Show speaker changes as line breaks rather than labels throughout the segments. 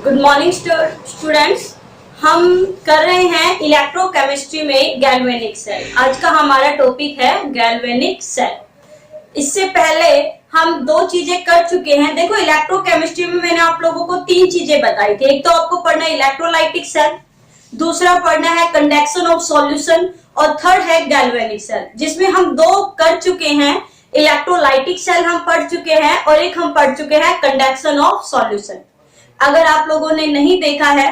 Good morning students. हम कर रहे हैं इलेक्ट्रोकेमिस्ट्री में गैल्वेनिक सेल। आज का हमारा टॉपिक है गैल्वेनिक सेल। इससे पहले हम दो चीजें कर चुके हैं। देखो, इलेक्ट्रोकेमिस्ट्री में मैंने आप लोगों को तीन चीजें बताई थी। एक तो आपको पढ़ना है इलेक्ट्रोलाइटिक सेल, दूसरा पढ़ना है कंडक्शन ऑफ सॉल्यूशन और थर्ड है गैल्वेनिक सेल, जिसमें हम दो कर चुके हैं। इलेक्ट्रोलाइटिक सेल हम पढ़ चुके हैं और एक हम पढ़ चुके हैं कंडक्शन ऑफ सॉल्यूशन। अगर आप लोगों ने नहीं देखा है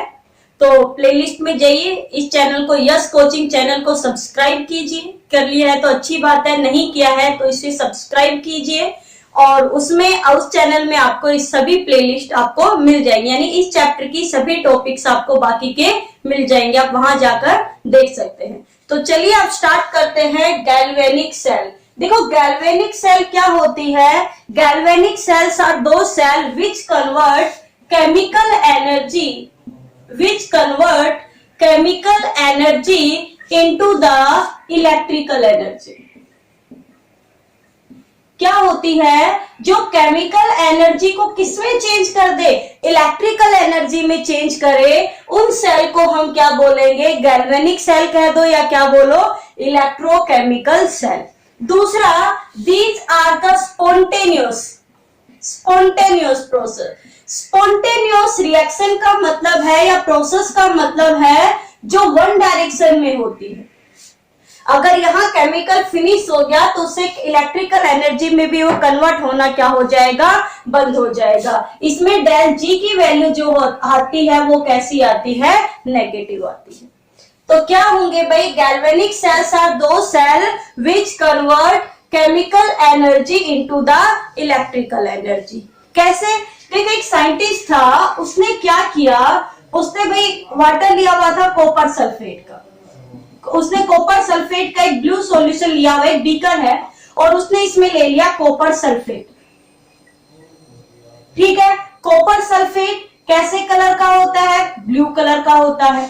तो प्लेलिस्ट में जाइए, इस चैनल को यस कोचिंग चैनल को सब्सक्राइब कीजिए। कर लिया है तो अच्छी बात है, नहीं किया है तो इसे सब्सक्राइब कीजिए और उसमें उस चैनल में आपको इस सभी प्लेलिस्ट आपको मिल जाएंगे, यानी इस चैप्टर की सभी टॉपिक्स आपको बाकी के मिल जाएंगे, आप वहां जाकर देख सकते हैं। तो चलिए आप स्टार्ट करते हैं गैल्वेनिक सेल। देखो, गैल्वेनिक सेल क्या होती है? Galvanic cells are those cell which convert chemical energy into the electrical energy। क्या होती है? जो केमिकल एनर्जी को किसमें चेंज कर दे? इलेक्ट्रिकल एनर्जी में चेंज करे, उन सेल को हम क्या बोलेंगे? गैल्वेनिक सेल कह दो या क्या बोलो? Electrochemical cell. दूसरा, these are the spontaneous process. Spontaneous reaction का मतलब है या प्रोसेस का मतलब है जो वन डायरेक्शन में होती है। अगर यहाँ केमिकल फिनिश हो गया तो उससे इलेक्ट्रिकल एनर्जी में भी वो कन्वर्ट होना क्या हो जाएगा? बंद हो जाएगा। इसमें डेल जी की वैल्यू जो आती है वो कैसी आती है? नेगेटिव आती है। तो क्या होंगे भाई? Galvanic cells are those cell which convert chemical energy into the electrical energy. कैसे? देखो, एक साइंटिस्ट था, उसने क्या किया, उसने भाई वाटर लिया हुआ था कॉपर सल्फेट का। उसने कॉपर सल्फेट का एक ब्लू सॉल्यूशन लिया हुआ, एक बीकर है, और उसने इसमें ले लिया कॉपर सल्फेट। ठीक है, कॉपर सल्फेट कैसे कलर का होता है? ब्लू कलर का होता है।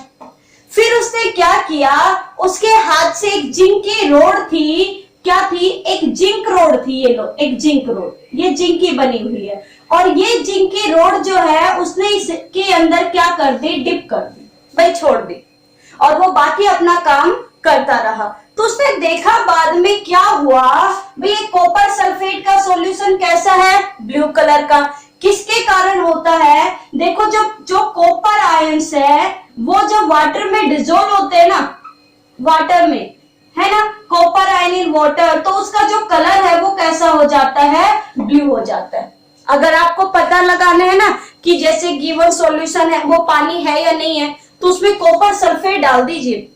फिर उसने क्या किया, उसके हाथ से एक जिंक की रोड थी। क्या थी? एक जिंक रोड थी। ये लो, एक जिंक रोड, ये जिंक की बनी हुई है, और ये जिंक की रोड जो है उसने इसके अंदर क्या कर दी? डिप कर दी, भाई छोड़ दी, और वो बाकी अपना काम करता रहा। तो उसने देखा बाद में क्या हुआ, भाई ये कॉपर सल्फेट का सॉल्यूशन कैसा है? ब्लू कलर का। किसके कारण होता है? देखो, जो कॉपर आयंस है वो जब वाटर में डिसॉल्व होते हैं ना, वाटर में है ना, कॉपर आयन इन वाटर, तो उसका जो कलर है वो कैसा हो जाता है? ब्लू हो जाता है। अगर आपको पता लगाना है ना कि जैसे गिवन सॉल्यूशन है वो पानी है या नहीं है, तो उसमें कॉपर सल्फेट डाल दीजिए।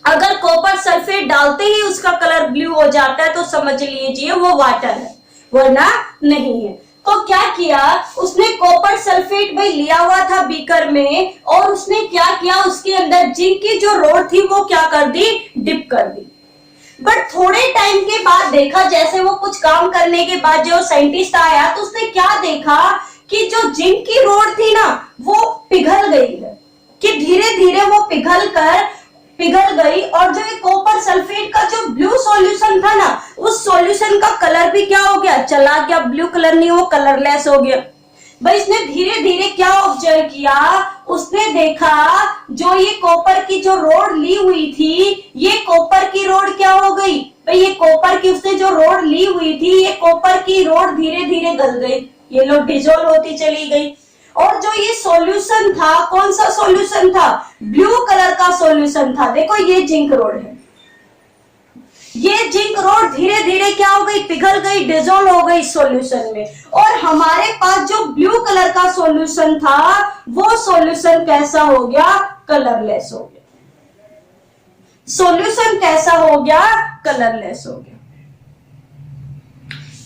अगर कॉपर सल्फेट डालते ही उसका कलर ब्लू हो जाता है तो समझ लीजिए वो वाटर है, वरना नहीं है। तो क्या किया उसने? कॉपर सल्फेट भाई लिया हुआ था बीकर में, और उसने क्या किया, उसके अंदर जिंक की जो रोड थी वो क्या कर दी? डिप कर दी। बट थोड़े टाइम के बाद देखा, जैसे वो कुछ काम करने के बाद जो साइंटिस्ट आया तो उसने क्या देखा कि जो जिंक की रोड थी ना वो पिघल गई है, कि धीरे धीरे वो पिघल गई, और जो ये कॉपर सल्फेट का जो ब्लू सॉल्यूशन था ना, उस सॉल्यूशन का कलर भी क्या हो गया? चला गया। ब्लू कलर नहीं, वो कलरलेस हो गया। भाई इसने धीरे धीरे क्या ऑब्जर्व किया, उसने देखा जो ये कॉपर की जो रोड ली हुई थी, ये कॉपर की रोड क्या हो गई? भाई ये कॉपर की उसने जो रोड ली हुई थी, ये कॉपर की रोड धीरे धीरे गल गई, ये लोग डिसॉल्व होती चली गई। और जो ये सॉल्यूशन था, कौन सा सॉल्यूशन था? ब्लू कलर का सॉल्यूशन था। देखो, ये जिंक रोड है, ये जिंक रोड धीरे धीरे क्या हो गई? पिघल गई, डिसॉल्व हो गई सॉल्यूशन में। और हमारे पास जो ब्लू कलर का सॉल्यूशन था वो सॉल्यूशन कैसा हो गया? कलरलेस हो गया। सॉल्यूशन कैसा हो गया? कलरलेस हो गया।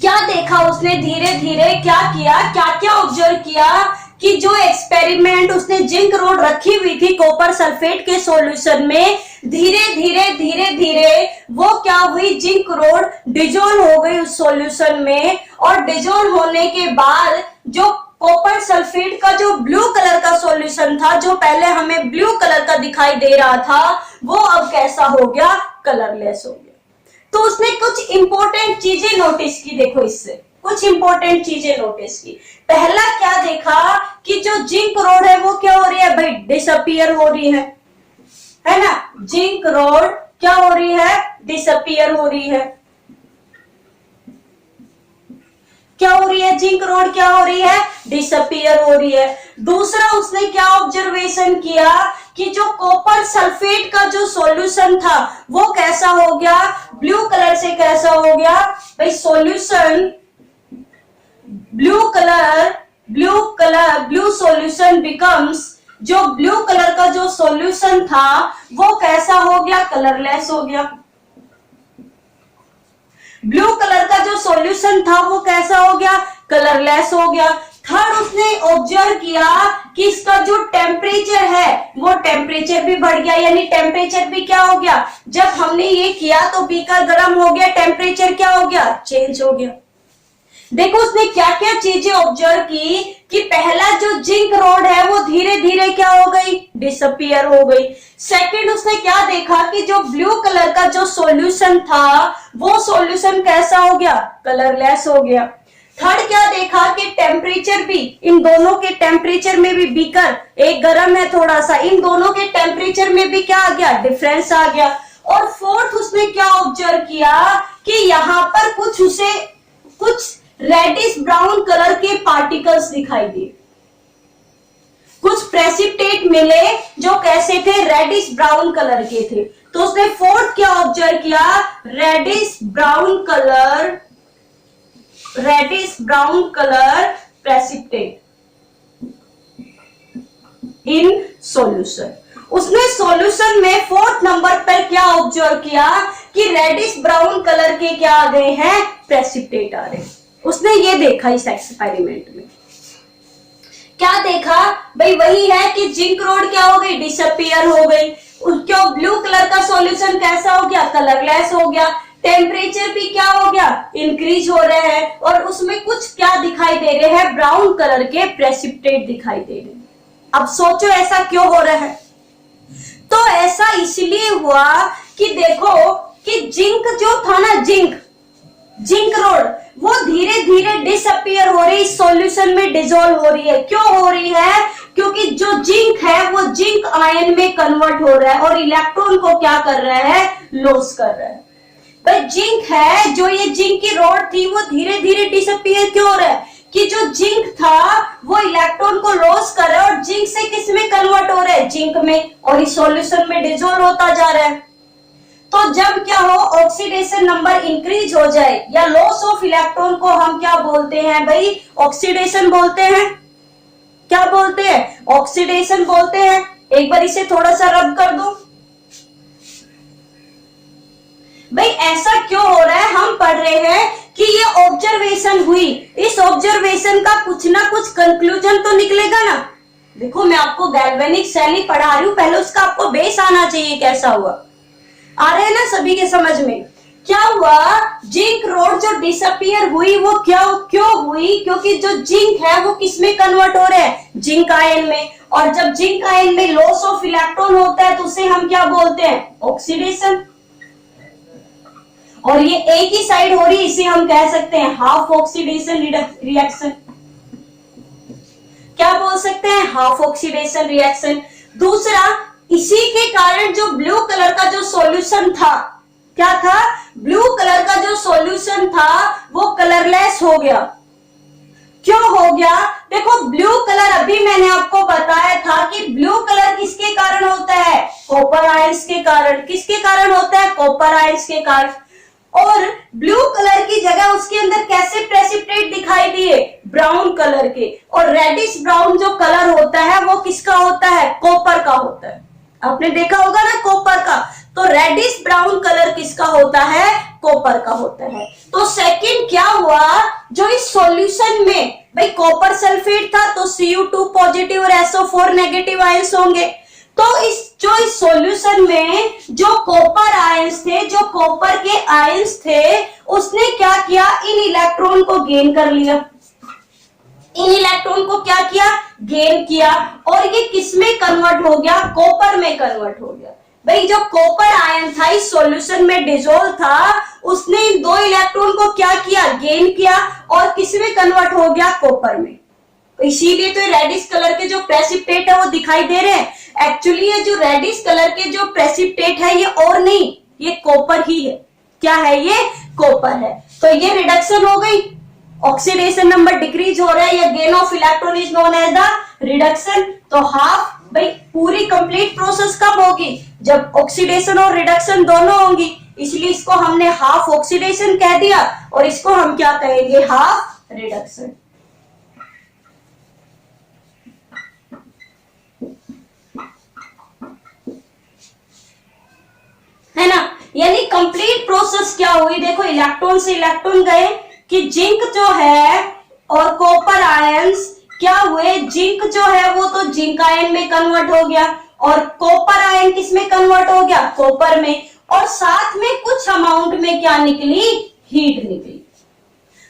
क्या देखा उसने? धीरे धीरे क्या किया, क्या क्या ऑब्जर्व किया कि जो एक्सपेरिमेंट उसने जिंक रोड रखी हुई थी कॉपर सल्फेट के सॉल्यूशन में, धीरे धीरे वो क्या हुई? जिंक रोड डिसॉल्व हो गई उस सॉल्यूशन में, और डिसॉल्व होने के बाद जो कॉपर सल्फेट का जो ब्लू कलर का सॉल्यूशन था, जो पहले हमें ब्लू कलर का दिखाई दे रहा था, वो अब कैसा हो गया? कलरलेस हो गया। तो उसने कुछ इंपॉर्टेंट चीजें नोटिस की। देखो, इससे कुछ इंपॉर्टेंट चीजें नोटिस की। पहला क्या देखा कि जो जिंक रोड है वो क्या हो रही है भाई, डिसअपियर हो रही है ना। जिंक रोड क्या हो रही है, डिसअपियर हो रही है। क्या हो रही है, जिंक रोड क्या हो रही है, डिसअपियर हो रही है। दूसरा उसने क्या ऑब्जर्वेशन किया कि जो कॉपर सल्फेट का जो सॉल्यूशन था वो कैसा हो गया, ब्लू कलर से कैसा हो गया भाई, सॉल्यूशन ब्लू सॉल्यूशन बिकम्स, जो ब्लू कलर का जो सॉल्यूशन था वो कैसा हो गया, कलरलेस हो गया। ब्लू कलर का जो सॉल्यूशन था वो कैसा हो गया, कलरलेस हो गया। थर्ड उसने ऑब्जर्व किया कि इसका जो टेम्परेचर है वो टेम्परेचर भी बढ़ गया, यानी टेम्परेचर भी क्या हो गया, जब हमने ये किया तो बीकर गर्म हो गया, टेम्परेचर क्या हो गया, चेंज हो गया। देखो उसने क्या क्या चीजें ऑब्जर्व की कि पहला जो जिंक रोड है वो धीरे धीरे क्या हो गई, डिसअपियर हो गई। सेकंड उसने क्या देखा कि जो ब्लू कलर का जो सॉल्यूशन था वो सॉल्यूशन कैसा हो गया, कलरलेस हो गया। थर्ड क्या देखा कि टेम्परेचर भी, इन दोनों के टेम्परेचर में भी, बीकर एक गर्म है थोड़ा सा, इन दोनों के टेम्परेचर में भी क्या आ गया, डिफरेंस आ गया। और फोर्थ उसने क्या ऑब्जर्व किया कि यहाँ पर कुछ रेडिश ब्राउन कलर के पार्टिकल्स दिखाई दिए, कुछ प्रेसिपिटेट मिले जो कैसे थे, रेडिश ब्राउन कलर के थे। तो उसने फोर्थ क्या ऑब्जर्व किया, reddish brown colour precipitate in solution. उसने सॉल्यूशन में फोर्थ नंबर पर क्या ऑब्जर्व किया कि रेडिश ब्राउन कलर के क्या आ गए हैं, प्रेसिपिटेट आ रहे हैं। उसने ये देखा इस एक्सपेरिमेंट में, क्या देखा भाई, वही है कि जिंक रोड क्या हो गई, डिसअपियर हो गई। उसका ब्लू कलर का सॉल्यूशन कैसा हो गया, कलरलेस हो गया। टेम्परेचर भी क्या हो गया, इंक्रीज हो रहे हैं। और उसमें कुछ क्या दिखाई दे रहे हैं, ब्राउन कलर के प्रेसिपिटेट दिखाई दे रहे हैं। अब सोचो ऐसा क्यों हो रहा है, तो ऐसा इसलिए हुआ कि देखो कि जिंक जो था ना, जिंक रोड वो धीरे धीरे डिसअपियर हो रही, सॉल्यूशन में डिसॉल्व हो रही है। क्यों हो रही है, क्योंकि जो जिंक है वो जिंक आयन में कन्वर्ट हो रहा है और इलेक्ट्रॉन को क्या कर रहा है, लॉस कर रहा है। भाई जिंक है, जो ये जिंक की रॉड थी वो धीरे धीरे डिसअपियर क्यों हो रहा है, कि जो जिंक था वो इलेक्ट्रॉन को लॉस कर रहा है और जिंक से किस में कन्वर्ट हो रहा है, जिंक में, और इस सॉल्यूशन में डिसॉल्व होता जा रहा है। तो जब क्या हो, ऑक्सीडेशन नंबर इंक्रीज हो जाए या लॉस ऑफ इलेक्ट्रॉन को हम क्या बोलते हैं भाई, ऑक्सीडेशन बोलते हैं। क्या बोलते हैं, ऑक्सीडेशन बोलते हैं। एक बार इसे थोड़ा सा रब कर दो भाई। ऐसा क्यों हो रहा है, हम पढ़ रहे हैं कि ये ऑब्जर्वेशन हुई, इस ऑब्जर्वेशन का कुछ ना कुछ कंक्लूजन तो निकलेगा ना। देखो मैं आपको गैल्वेनिक सेल ही पढ़ा रही हूं, पहले उसका आपको बेस आना चाहिए, कैसा हुआ, आ रहे हैं ना सभी के समझ में। क्या हुआ, जिंक रोड जो डिसअपियर हुई वो क्यों हुई, क्योंकि जो जिंक है वो किसमें कन्वर्ट हो रहा है, जिंक आयन में। और जब जिंक आयन में लॉस ऑफ इलेक्ट्रॉन होता है तो उसे हम क्या बोलते हैं, ऑक्सीडेशन। और ये एक ही साइड हो रही, इसे हम कह सकते हैं हाफ ऑक्सीडेशन रिएक्शन। क्या बोल सकते हैं, हाफ ऑक्सीडेशन रिएक्शन। दूसरा, इसी के कारण जो ब्लू कलर का जो सॉल्यूशन था, क्या था, ब्लू कलर का जो सॉल्यूशन था वो कलरलेस हो गया। क्यों हो गया, देखो ब्लू कलर अभी मैंने आपको बताया था कि ब्लू कलर किसके कारण होता है, कॉपर आयंस के कारण। किसके कारण होता है, कॉपर आयंस के कारण। और ब्लू कलर की जगह उसके अंदर कैसे प्रेसिपिटेट दिखाई दिए, ब्राउन कलर के। और रेडिश ब्राउन जो कलर होता है वो किसका होता है, कॉपर का होता है। आपने देखा होगा ना कॉपर का, तो रेडिश ब्राउन कलर किसका होता है, कॉपर का होता है। तो सेकंड क्या हुआ, जो इस सॉल्यूशन में भाई कॉपर सल्फेट था तो Cu2 पॉजिटिव और SO4 नेगेटिव आयंस होंगे। तो इस सॉल्यूशन में जो कॉपर आयंस थे, जो कॉपर के आयंस थे, उसने क्या किया, इन इलेक्ट्रॉन को गेन कर लिया। इन इलेक्ट्रॉन को क्या किया, गेन किया। और ये किस में कन्वर्ट हो गया, कॉपर में कन्वर्ट हो गया। भाई जो कॉपर आयन था इस सॉल्यूशन में डिसॉल्व था, उसने इन दो इलेक्ट्रॉन को क्या किया, गेन किया और में कन्वर्ट हो गया, कॉपर में। तो इसीलिए तो रेडिश कलर के जो प्रेसिपिटेट है वो दिखाई दे रहे हैं। एक्चुअली ये जो रेडिश कलर के जो प्रेसिपिटेट है ये और नहीं, ये कॉपर ही है। क्या है ये? कॉपर है। तो ये रिडक्शन हो गई, ऑक्सीडेशन नंबर डिक्रीज हो रहा है, या gain of electron is known as the reduction. तो हाफ, भाई पूरी कंप्लीट प्रोसेस कब होगी? जब ऑक्सीडेशन और रिडक्शन दोनों होंगी, इसलिए इसको हमने हाफ ऑक्सीडेशन कह दिया और इसको हम क्या कहेंगे? Half reduction. है ना? यानी कंप्लीट प्रोसेस क्या हुई? देखो इलेक्ट्रॉन से इलेक्ट्रॉन गए कि जिंक जो है और कॉपर आयंस क्या हुए? जिंक जो है वो तो जिंक आयन में कन्वर्ट हो गया और कॉपर आयन किस में कन्वर्ट हो गया? कॉपर में। और साथ में कुछ अमाउंट में क्या निकली? हीट निकली।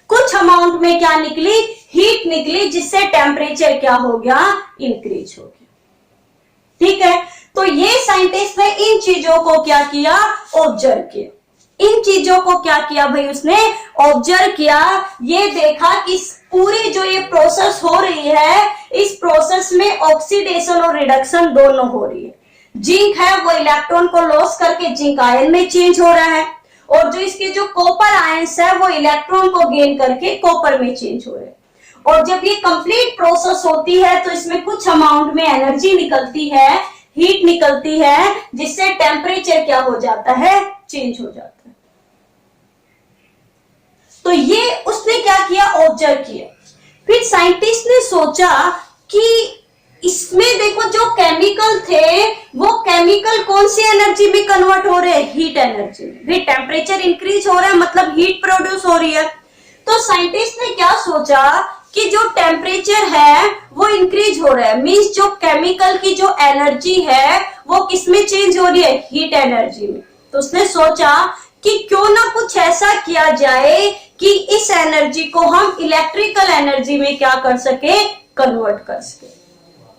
कुछ अमाउंट में क्या निकली? हीट निकली, जिससे टेम्परेचर क्या हो गया? इंक्रीज हो गया। ठीक है, तो ये साइंटिस्ट ने इन चीजों को क्या किया? ऑब्जर्व किया। इन चीजों को क्या किया भाई? उसने ऑब्जर्व किया, ये देखा कि पूरी जो ये प्रोसेस हो रही है, इस प्रोसेस में ऑक्सीडेशन और रिडक्शन दोनों हो रही है। जिंक है वो इलेक्ट्रॉन को लॉस करके जिंक आयन में चेंज हो रहा है, और जो इसके जो कॉपर आयंस है वो इलेक्ट्रॉन को गेन करके कॉपर में चेंज हो रहे हैं। और जब ये कंप्लीट प्रोसेस होती है तो इसमें कुछ अमाउंट में एनर्जी निकलती है, हीट निकलती है, जिससे टेम्परेचर क्या हो जाता है? चेंज हो जाता है। तो ये उसने क्या किया? ऑब्जर्व किया। फिर साइंटिस्ट ने सोचा कि इसमें देखो जो केमिकल थे वो केमिकल कौन सी एनर्जी में कन्वर्ट हो रहे हैं? हीट एनर्जी में। भाई टेम्परेचर इंक्रीज हो रहा है मतलब हीट प्रोड्यूस हो रही है। तो साइंटिस्ट ने क्या सोचा कि जो टेम्परेचर है वो इंक्रीज हो रहा है, मींस जो केमिकल की जो एनर्जी है वो किसमें चेंज हो रही है? हीट एनर्जी में। तो उसने सोचा कि क्यों ना कुछ ऐसा किया जाए कि इस एनर्जी को हम इलेक्ट्रिकल एनर्जी में क्या कर सके? कन्वर्ट कर सके।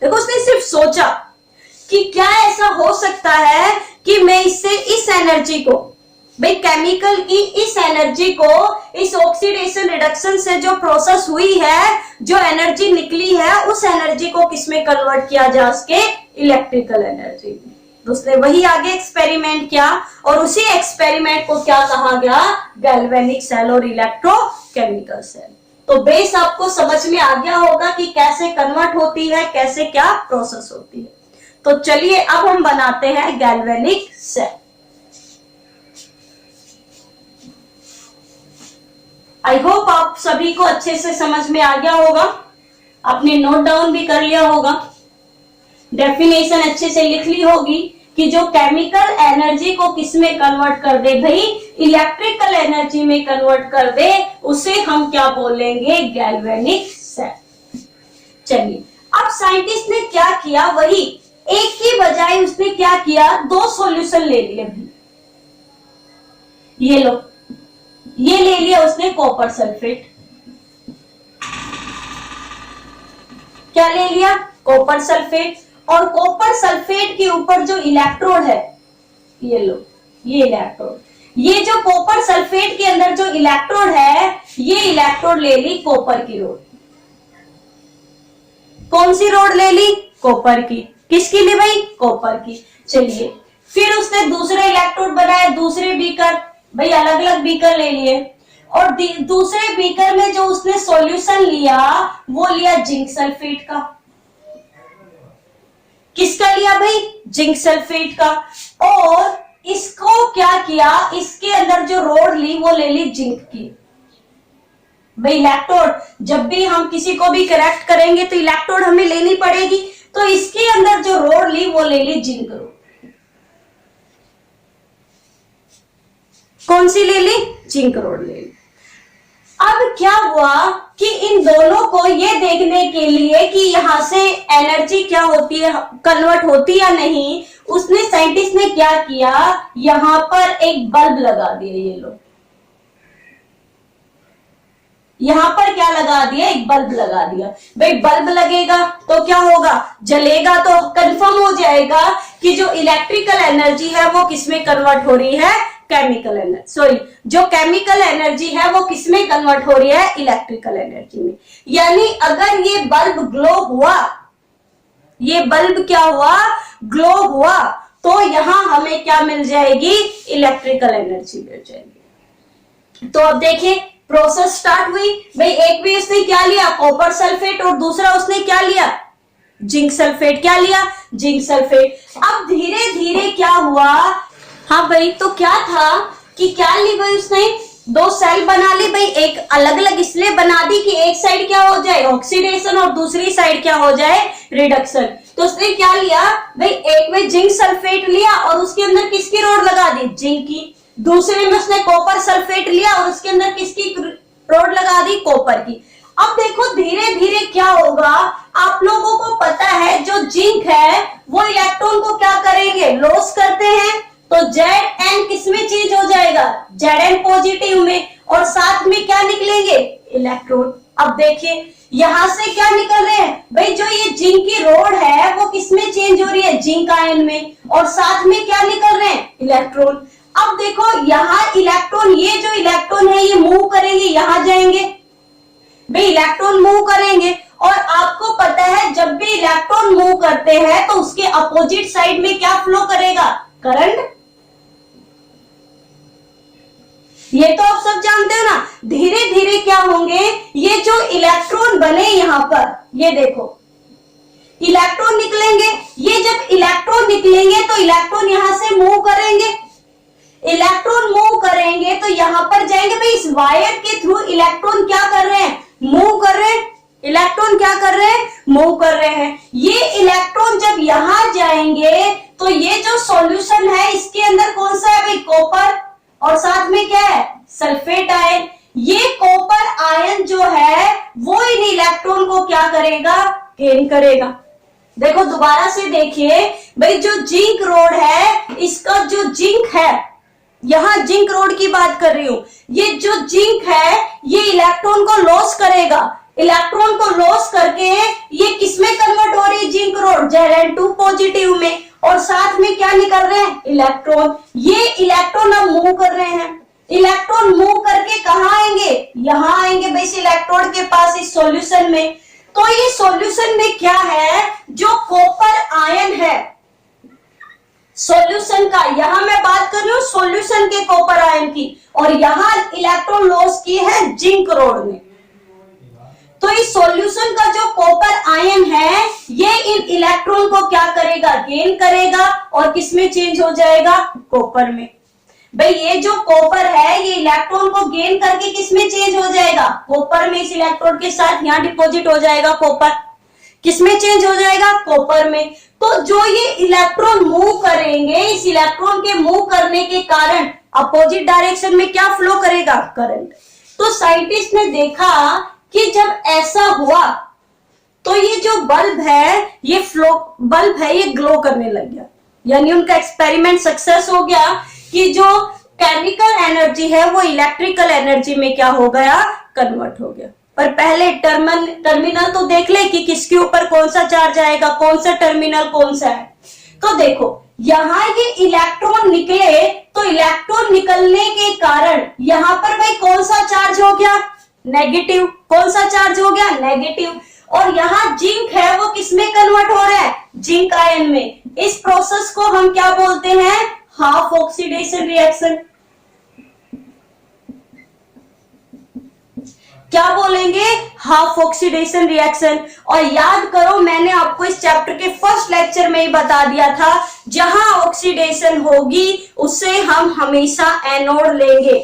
देखो उसने सिर्फ सोचा कि क्या ऐसा हो सकता है कि मैं इससे इस एनर्जी को, भाई केमिकल की इस एनर्जी को, इस ऑक्सीडेशन रिडक्शन से जो प्रोसेस हुई है, जो एनर्जी निकली है, उस एनर्जी को किसमें कन्वर्ट किया जा सके? इलेक्ट्रिकल एनर्जी में। तो उसने वही आगे एक्सपेरिमेंट किया और उसी एक्सपेरिमेंट को क्या कहा गया? गैल्वेनिक सेल और इलेक्ट्रोकेमिकल सेल। तो बेस आपको समझ में आ गया होगा कि कैसे कन्वर्ट होती है, कैसे क्या प्रोसेस होती है। तो चलिए अब हम बनाते हैं गैल्वेनिक सेल। आई होप आप सभी को अच्छे से समझ में आ गया होगा, आपने नोट डाउन भी कर लिया होगा, डेफिनेशन अच्छे से लिख ली होगी कि जो केमिकल एनर्जी को किसमें कन्वर्ट कर दे? भाई इलेक्ट्रिकल एनर्जी में कन्वर्ट कर दे, उसे हम क्या बोलेंगे? Galvanic cell. चलिए अब साइंटिस्ट ने क्या किया? वही एक की बजाय उसने क्या किया? दो सॉल्यूशन ले लिए। भी ये लो, ये ले लिया उसने कॉपर सल्फेट। क्या ले लिया? Copper sulphate. और कॉपर सल्फेट के ऊपर जो इलेक्ट्रोड है, ये लो, ये इलेक्ट्रोड, ये जो कॉपर सल्फेट के अंदर जो इलेक्ट्रोड है, ये इलेक्ट्रोड ले ली कॉपर की रोड। कौन सी रोड ले ली? कॉपर की। किसकी ली भाई? कॉपर की। चलिए फिर उसने दूसरे इलेक्ट्रोड बनाए, दूसरे बीकर, भाई अलग अलग बीकर ले लिए, और दूसरे बीकर में जो उसने सॉल्यूशन लिया वो लिया जिंक सल्फेट का। किसका लिया भाई? जिंक सल्फेट का। और इसको क्या किया? इसके अंदर जो रोड ली वो ले ली जिंक की। भाई इलेक्ट्रोड जब भी हम किसी को भी करेक्ट करेंगे तो इलेक्ट्रोड हमें लेनी पड़ेगी, तो इसके अंदर जो रोड ली वो ले ली जिंक रोड। कौन सी ले ली? जिंक रोड ले ली। अब क्या हुआ कि इन दोनों को ये देखने के लिए कि यहां से एनर्जी क्या होती है, कन्वर्ट होती या नहीं, उसने साइंटिस्ट ने क्या किया? यहां पर एक बल्ब लगा दिया। ये लो, यहां पर क्या लगा दिया? एक बल्ब लगा दिया। भाई बल्ब लगेगा तो क्या होगा? जलेगा तो कंफर्म हो जाएगा कि जो इलेक्ट्रिकल एनर्जी है वो किसमें कन्वर्ट हो रही है? केमिकल एनर्जी, सॉरी, जो केमिकल एनर्जी है वो किसमें कन्वर्ट हो रही है, इलेक्ट्रिकल एनर्जी में। यानी अगर ये बल्ब ग्लो हुआ, ये बल्ब क्या हुआ, ग्लो हुआ, तो यहां हमें क्या मिल जाएगी, इलेक्ट्रिकल एनर्जी मिल जाएगी। तो अब देखिए प्रोसेस स्टार्ट हुई भाई, एक भी उसने क्या लिया, कॉपर सल्फेट, और दूसरा उसने क्या लिया, जिंक सल्फेट। क्या लिया, जिंक सल्फेट। अब धीरे धीरे क्या हुआ, हाँ भाई, तो क्या था कि क्या ली भाई उसने, दो सेल बना ली भाई, एक अलग अलग इसलिए बना दी कि एक साइड क्या हो जाए, ऑक्सीडेशन, और दूसरी साइड क्या हो जाए, रिडक्शन। तो उसने क्या लिया भाई, एक में जिंक सल्फेट लिया और उसके अंदर किसकी रोड लगा दी, जिंक की। दूसरे में उसने कॉपर सल्फेट लिया और उसके अंदर किसकी रोड लगा दी, कॉपर की। अब देखो धीरे धीरे क्या होगा, आप लोगों को पता है जो जिंक है वो इलेक्ट्रॉन को क्या करेंगे, लॉस करते हैं, तो Zn किसमें चेंज हो जाएगा, Zn पॉजिटिव में, और साथ में क्या निकलेंगे, इलेक्ट्रॉन। अब देखिए यहां से क्या निकल रहे हैं भाई, जो ये जिंक की रोड है वो किसमें चेंज हो रही है, जिंक आयन में, और साथ में क्या निकल रहे हैं, इलेक्ट्रॉन। अब देखो यहाँ इलेक्ट्रॉन, ये जो इलेक्ट्रॉन है ये मूव करेंगे, यहां जाएंगे भाई, इलेक्ट्रॉन मूव करेंगे, और आपको पता है जब भी इलेक्ट्रॉन मूव करते हैं तो उसके अपोजिट साइड में क्या फ्लो करेगा, करंट। ये तो आप सब जानते हो ना। धीरे धीरे क्या होंगे, ये जो इलेक्ट्रॉन बने यहां पर, ये देखो इलेक्ट्रॉन निकलेंगे, ये जब इलेक्ट्रॉन निकलेंगे तो इलेक्ट्रॉन यहां से मूव करेंगे, इलेक्ट्रॉन मूव करेंगे तो यहां पर जाएंगे भाई, इस वायर के थ्रू इलेक्ट्रॉन क्या कर रहे हैं, मूव कर रहे हैं, इलेक्ट्रॉन क्या कर रहे हैं, मूव कर रहे हैं। ये इलेक्ट्रॉन जब यहां जाएंगे तो ये जो सॉल्यूशन है इसके अंदर कौन सा है भाई, कॉपर, और साथ में क्या है, सल्फेट आयन। ये कॉपर आयन जो है वो इन इलेक्ट्रॉन को क्या करेगा, गेन करेगा। देखो दोबारा से देखिए भाई, जो जिंक रोड है, इसका जो जिंक है, यहां जिंक रोड की बात कर रही हूं, ये जो जिंक है ये इलेक्ट्रॉन को लॉस करेगा, इलेक्ट्रॉन को लॉस करके ये किसमें कन्वर्ट हो रही है, जिंक रोड, Zn2 पॉजिटिव में, और साथ में क्या निकल रहे हैं, इलेक्ट्रॉन। ये इलेक्ट्रॉन अब मूव कर रहे हैं, इलेक्ट्रॉन मूव करके कहां आएंगे, यहां आएंगे भाई, इस इलेक्ट्रोड के पास, इस सॉल्यूशन में। तो ये सॉल्यूशन में क्या है, जो कॉपर आयन है सॉल्यूशन का, यहां मैं बात कर रही हूं सॉल्यूशन के कॉपर आयन की, और यहां इलेक्ट्रॉन लॉस की है जिंक रोड में। तो इस सॉल्यूशन का जो कॉपर आयन है ये इन इलेक्ट्रॉन को क्या करेगा, गेन करेगा, और किसमें चेंज हो जाएगा, कॉपर में। भाई ये जो कॉपर है ये इलेक्ट्रॉन को गेन करके किसमें चेंज हो जाएगा, कॉपर में, इस इलेक्ट्रॉन के साथ यहां डिपॉजिट हो जाएगा कॉपर, किसमें चेंज हो जाएगा, कॉपर में। तो जो ये इलेक्ट्रॉन मूव करेंगे, इस इलेक्ट्रॉन के मूव करने के कारण अपोजिट डायरेक्शन में क्या फ्लो करेगा, करंट। तो साइंटिस्ट ने देखा कि जब ऐसा हुआ तो ये जो बल्ब है, ये बल्ब है, ये ग्लो करने लग गया। यानी उनका एक्सपेरिमेंट सक्सेस हो गया कि जो केमिकल एनर्जी है वो इलेक्ट्रिकल एनर्जी में क्या हो गया, कन्वर्ट हो गया। पर पहले टर्मिनल तो देख ले कि किसके ऊपर कौन सा चार्ज आएगा, कौन सा टर्मिनल कौन सा है। तो देखो यहां ये इलेक्ट्रॉन निकले, तो इलेक्ट्रॉन निकलने के कारण यहां पर भाई कौन सा चार्ज हो गया, नेगेटिव। कौन सा चार्ज हो गया, नेगेटिव। और यहां जिंक है वो किसमें कन्वर्ट हो रहा है, जिंक आयन में। इस प्रोसेस को हम क्या बोलते हैं, हाफ ऑक्सीडेशन रिएक्शन। क्या बोलेंगे, हाफ ऑक्सीडेशन रिएक्शन। और याद करो मैंने आपको इस चैप्टर के फर्स्ट लेक्चर में ही बता दिया था, जहां ऑक्सीडेशन होगी उससे हम हमेशा एनोड लेंगे।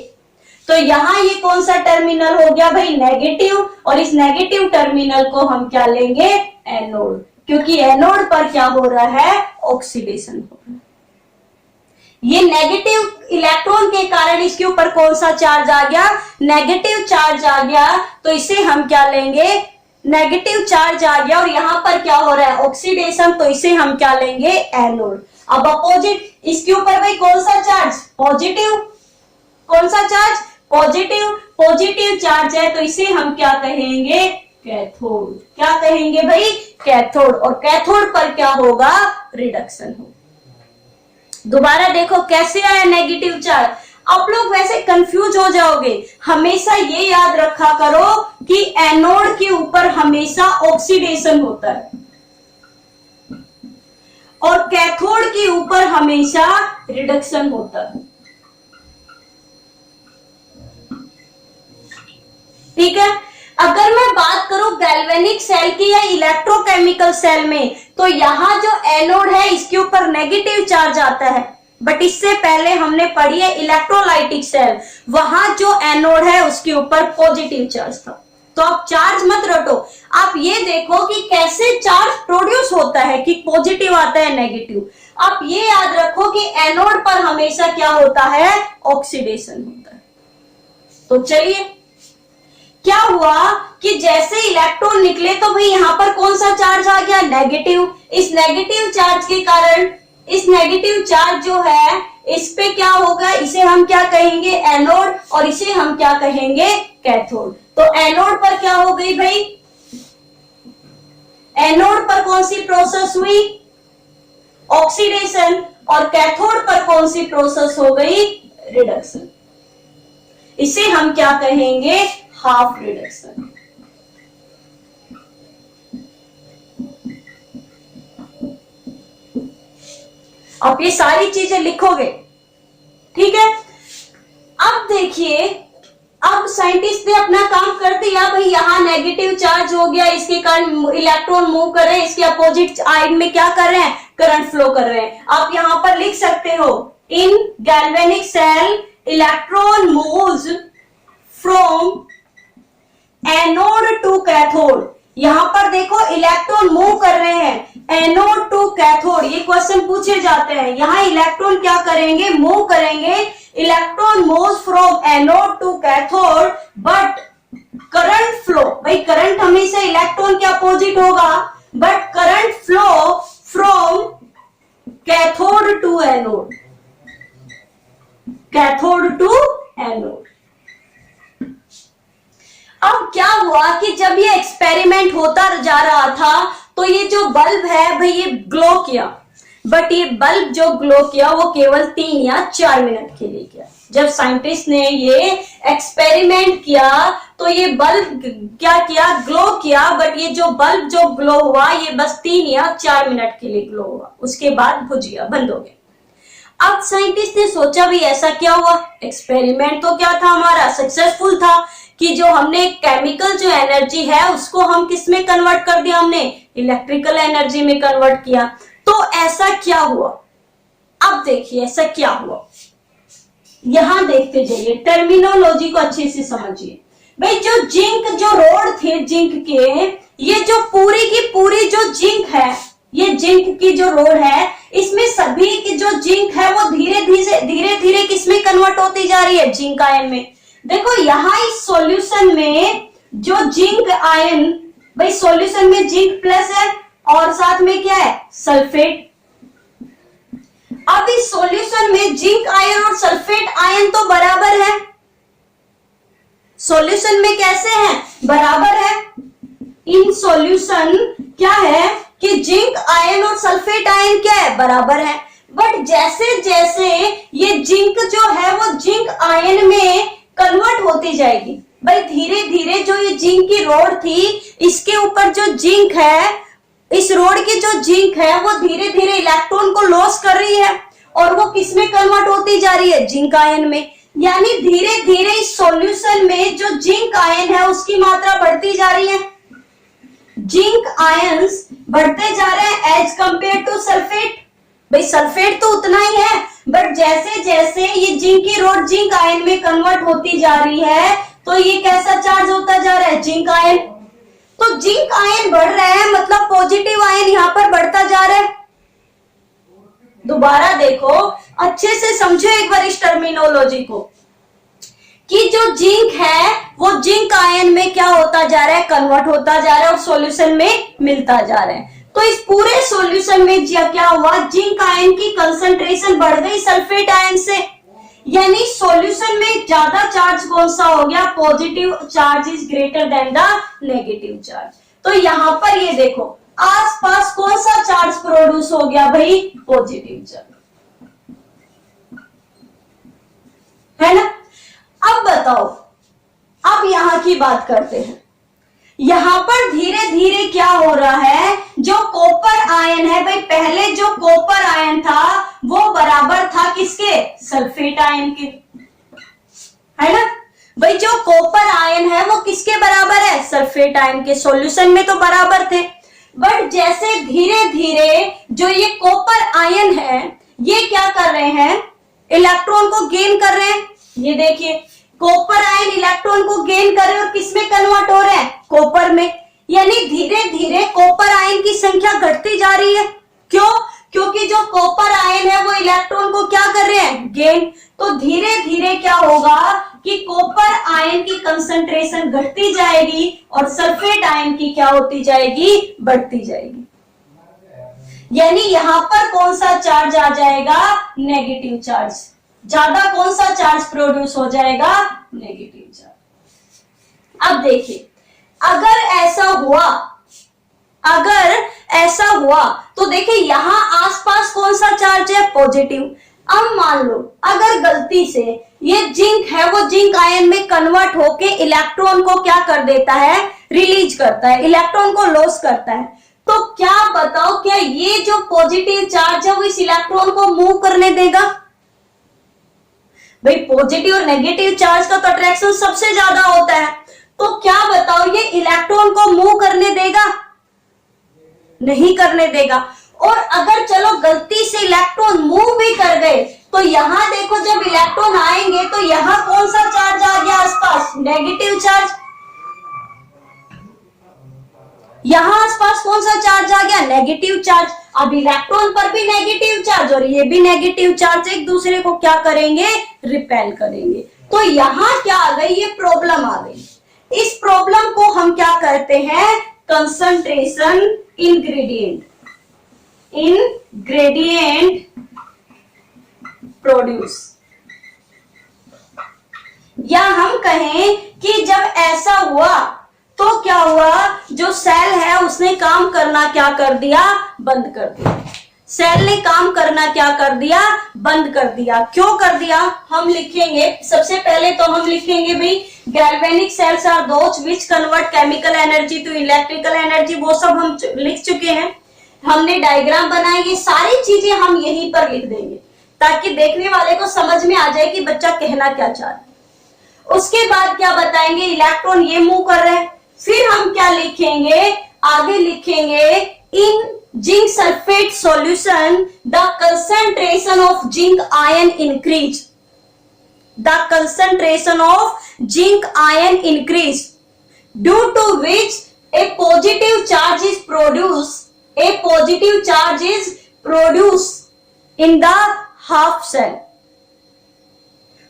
तो यहां ये कौन सा टर्मिनल हो गया भाई, नेगेटिव, और इस नेगेटिव टर्मिनल को हम क्या लेंगे, एनोड, क्योंकि एनोड पर क्या हो रहा है, ऑक्सीडेशन हो रहा है। ये नेगेटिव इलेक्ट्रॉन के कारण इसके ऊपर कौन सा चार्ज आ गया, नेगेटिव चार्ज आ गया, तो इसे हम क्या लेंगे, नेगेटिव चार्ज आ गया, और यहां पर क्या हो रहा है, ऑक्सीडेशन, तो इसे हम क्या लेंगे, एनोड। अब अपोजिट इसके ऊपर भाई कौन सा चार्ज, पॉजिटिव, कौन सा चार्ज, पॉजिटिव, पॉजिटिव चार्ज है, तो इसे हम क्या कहेंगे, कैथोड। क्या कहेंगे भाई, कैथोड। और कैथोड पर क्या होगा, रिडक्शन होगा। दोबारा देखो कैसे आया नेगेटिव चार्ज। आप लोग वैसे कंफ्यूज हो जाओगे। हमेशा ये याद रखा करो कि एनोड के ऊपर हमेशा ऑक्सीडेशन होता है और कैथोड के ऊपर हमेशा रिडक्शन होता है। ठीक है। अगर मैं बात करूं गैल्वेनिक सेल की या इलेक्ट्रोकेमिकल सेल में, तो यहां जो एनोड है इसके ऊपर नेगेटिव चार्ज आता है, बट इससे पहले हमने पढ़ी है इलेक्ट्रोलाइटिक सेल, वहां जो एनोड है उसके ऊपर पॉजिटिव चार्ज था। तो आप चार्ज मत रटो, आप ये देखो कि कैसे चार्ज प्रोड्यूस होता है, कि पॉजिटिव आता है नेगेटिव। आप ये याद रखो कि एनोड पर हमेशा क्या होता है, ऑक्सीडेशन होता है। तो चलिए, क्या हुआ कि जैसे इलेक्ट्रॉन निकले तो भाई यहां पर कौन सा चार्ज आ गया, नेगेटिव। इस नेगेटिव चार्ज के कारण इस नेगेटिव चार्ज जो है इस पे क्या होगा, इसे हम क्या कहेंगे, एनोड, और इसे हम क्या कहेंगे, कैथोड। तो एनोड पर क्या हो गई भाई, एनोड पर कौन सी प्रोसेस हुई, ऑक्सीडेशन, और कैथोड पर कौन सी प्रोसेस हो गई, रिडक्शन। इसे हम क्या कहेंगे, हाफ रिडक्शन। आप ये सारी चीजें लिखोगे, ठीक है। अब देखिए, अब साइंटिस्ट ने अपना काम कर दिया भाई, यहां नेगेटिव चार्ज हो गया, इसके कारण इलेक्ट्रॉन मूव कर रहे हैं, इसके अपोजिट साइड में क्या कर रहे हैं, करंट फ्लो कर रहे हैं। आप यहां पर लिख सकते हो, in galvanic cell electron moves from anode to cathode. यहां पर देखो इलेक्ट्रॉन मूव कर रहे हैं एनोड टू कैथोड, ये क्वेश्चन पूछे जाते हैं। यहां इलेक्ट्रॉन क्या करेंगे, मूव करेंगे। Electron moves from anode to cathode, but current flow, भाई करंट हमेशा इलेक्ट्रॉन के अपोजिट होगा, but current flow from cathode to anode, cathode to anode. अब क्या हुआ कि जब ये एक्सपेरिमेंट होता जा रहा था तो ये जो बल्ब है भाई ये ग्लो किया, बट ये बल्ब जो ग्लो किया वो केवल 3 या 4 मिनट के लिए किया। जब साइंटिस्ट ने ये एक्सपेरिमेंट किया तो ये बल्ब क्या किया, ग्लो किया, बट ये जो बल्ब जो ग्लो हुआ ये बस 3 या 4 मिनट के लिए ग्लो हुआ, उसके बाद बुझ गया, बंद हो गया। अब साइंटिस्ट ने सोचा भी ऐसा क्या हुआ, एक्सपेरिमेंट तो क्या था हमारा, सक्सेसफुल था, कि जो हमने केमिकल जो एनर्जी है उसको हम किस में कन्वर्ट कर दिया, हमने इलेक्ट्रिकल एनर्जी में कन्वर्ट किया। तो ऐसा क्या हुआ, अब देखिए ऐसा क्या हुआ, यहां देखते जाइए, टर्मिनोलॉजी को अच्छे से समझिए। भाई जो जिंक जो रोड थे जिंक के, ये जो पूरी की पूरी जो जिंक है, ये जिंक की जो रोड है, इसमें सभी की जो जिंक है वो धीरे धीरे किसमें कन्वर्ट होती जा रही है, जिंक आयन में। देखो यहां इस सॉल्यूशन में जो जिंक आयन, भाई सॉल्यूशन में जिंक प्लस है और साथ में क्या है, सल्फेट। अब इस सॉल्यूशन में जिंक आयन और सल्फेट आयन तो बराबर है, सॉल्यूशन में कैसे हैं, बराबर है। इन सॉल्यूशन क्या है कि जिंक आयन और सल्फेट आयन क्या है, बराबर है। बट जैसे जैसे ये जिंक जो है वो जिंक आयन में कन्वर्ट होती जाएगी, भाई धीरे धीरे जो ये जिंक की रोड थी इसके ऊपर जो जिंक है, इस रोड की जो जिंक है वो धीरे धीरे इलेक्ट्रॉन को लॉस कर रही है और वो किस में कन्वर्ट होती जा रही है, जिंक आयन में। यानी धीरे धीरे इस सॉल्यूशन में जो जिंक आयन है उसकी मात्रा बढ़ती जा रही है, जिंक आयंस बढ़ते जा रहे हैं एज कंपेयर टू सल्फेट। भाई सल्फेट तो उतना ही है, बट जैसे जैसे ये जिंक की रोड जिंक आयन में कन्वर्ट होती जा रही है तो ये कैसा चार्ज होता जा रहा है, जिंक आयन। तो जिंक आयन बढ़ रहा है मतलब पॉजिटिव आयन यहां पर बढ़ता जा रहा है। दोबारा देखो, अच्छे से समझो एक बार इस टर्मिनोलॉजी को, कि जो जिंक है वो जिंक आयन में क्या होता जा रहा है, कन्वर्ट होता जा रहा है और सॉल्यूशन में मिलता जा रहा है। तो इस पूरे सॉल्यूशन में क्या हुआ, जिंक आयन की कंसंट्रेशन बढ़ गई सल्फेट आयन से, यानी सॉल्यूशन में ज्यादा चार्ज कौन सा हो गया, positive charge is greater than the negative charge. तो यहां पर ये देखो आसपास कौन सा चार्ज प्रोड्यूस हो गया, भाई पॉजिटिव चार्ज, है ना। अब बताओ, अब यहां की बात करते हैं। यहां पर धीरे धीरे क्या हो रहा है, जो कॉपर आयन है भाई, पहले जो कॉपर आयन था वो बराबर था किसके, सल्फेट आयन के, है ना भाई। जो कॉपर आयन है वो किसके बराबर है, सल्फेट आयन के। सॉल्यूशन में तो बराबर थे, बट जैसे धीरे धीरे जो ये कॉपर आयन है ये क्या कर रहे हैं, इलेक्ट्रॉन को गेन कर रहे हैं। ये देखिए, कॉपर आयन इलेक्ट्रॉन को गेन कर रहे हैं और किसमें कन्वर्ट हो रहे हैं, कॉपर में। यानी धीरे धीरे कॉपर आयन की संख्या घटती जा रही है। क्यों, क्योंकि जो कॉपर आयन है वो इलेक्ट्रॉन को क्या कर रहे हैं, गेन। तो धीरे धीरे क्या होगा कि कॉपर आयन की कंसंट्रेशन घटती जाएगी और सल्फेट आयन की क्या होती जाएगी, बढ़ती जाएगी। यानी यहां पर कौन सा चार्ज आ जाएगा, नेगेटिव चार्ज। ज्यादा कौन सा चार्ज प्रोड्यूस हो जाएगा, नेगेटिव चार्ज। अब देखिए, अगर ऐसा हुआ तो देखिए यहां आसपास कौन सा चार्ज है, पॉजिटिव। अब मान लो अगर गलती से ये जिंक है वो जिंक आयन में कन्वर्ट होके इलेक्ट्रॉन को क्या कर देता है, रिलीज करता है, इलेक्ट्रॉन को लॉस करता है, तो क्या बताओ, क्या ये जो पॉजिटिव चार्ज है वो इस इलेक्ट्रॉन को मूव करने देगा। भाई पॉजिटिव और नेगेटिव चार्ज का तो अट्रैक्शन सबसे ज्यादा होता है, तो क्या बताओ ये इलेक्ट्रॉन को मूव करने देगा, नहीं करने देगा। और अगर चलो गलती से इलेक्ट्रॉन मूव भी कर गए तो यहां देखो, जब इलेक्ट्रॉन आएंगे तो यहां कौन सा चार्ज आ गया आसपास, नेगेटिव चार्ज। यहां आसपास कौन सा चार्ज आ गया, नेगेटिव चार्ज। अब इलेक्ट्रॉन पर भी नेगेटिव चार्ज और ये भी नेगेटिव चार्ज एक दूसरे को क्या करेंगे, रिपेल करेंगे। तो यहां क्या आ गई, ये प्रॉब्लम आ गई। इस प्रॉब्लम को हम क्या करते हैं, कंसंट्रेशन इन ग्रेडियंट प्रोड्यूस, या हम कहें कि जब ऐसा हुआ तो क्या हुआ, जो सेल है उसने काम करना क्या कर दिया, बंद कर दिया। सेल ने काम करना क्या कर दिया, बंद कर दिया। क्यों कर दिया, हम लिखेंगे। सबसे पहले तो हम लिखेंगे भाई, galvanic cells are those which convert chemical energy to electrical energy, वो सब हम लिख चुके हैं। हमने डायग्राम बनाए, ये सारी चीजें हम यहीं पर लिख देंगे ताकि देखने वाले को समझ में आ जाए कि बच्चा कहना क्या चाह रहा है। उसके बाद क्या बताएंगे, इलेक्ट्रॉन ये मूव कर रहे हैं। फिर हम क्या लिखेंगे, आगे लिखेंगे, in zinc sulphate solution the concentration of zinc ion increase, the concentration of zinc ion increase due to which a positive charge is produce in the half cell.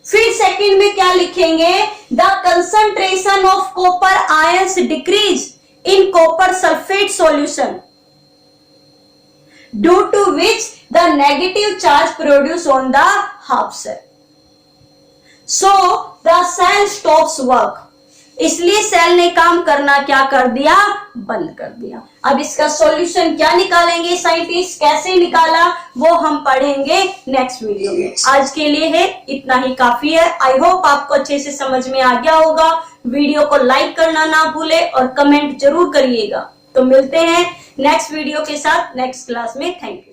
फिर सेकंड में क्या लिखेंगे, the concentration of copper ions decrease in copper sulphate solution due to which the negative charge produce on the half cell. So the cell stops work, इसलिए cell ने काम करना क्या कर दिया, बंद कर दिया। अब इसका सॉल्यूशन क्या निकालेंगे साइंटिस्ट, कैसे निकाला, वो हम पढ़ेंगे नेक्स्ट वीडियो में। आज के लिए है इतना ही काफी है। आई होप आपको अच्छे से समझ में आ गया होगा। वीडियो को लाइक करना ना भूले और कमेंट जरूर करिएगा। तो मिलते हैं नेक्स्ट वीडियो के साथ नेक्स्ट क्लास में। Thank you.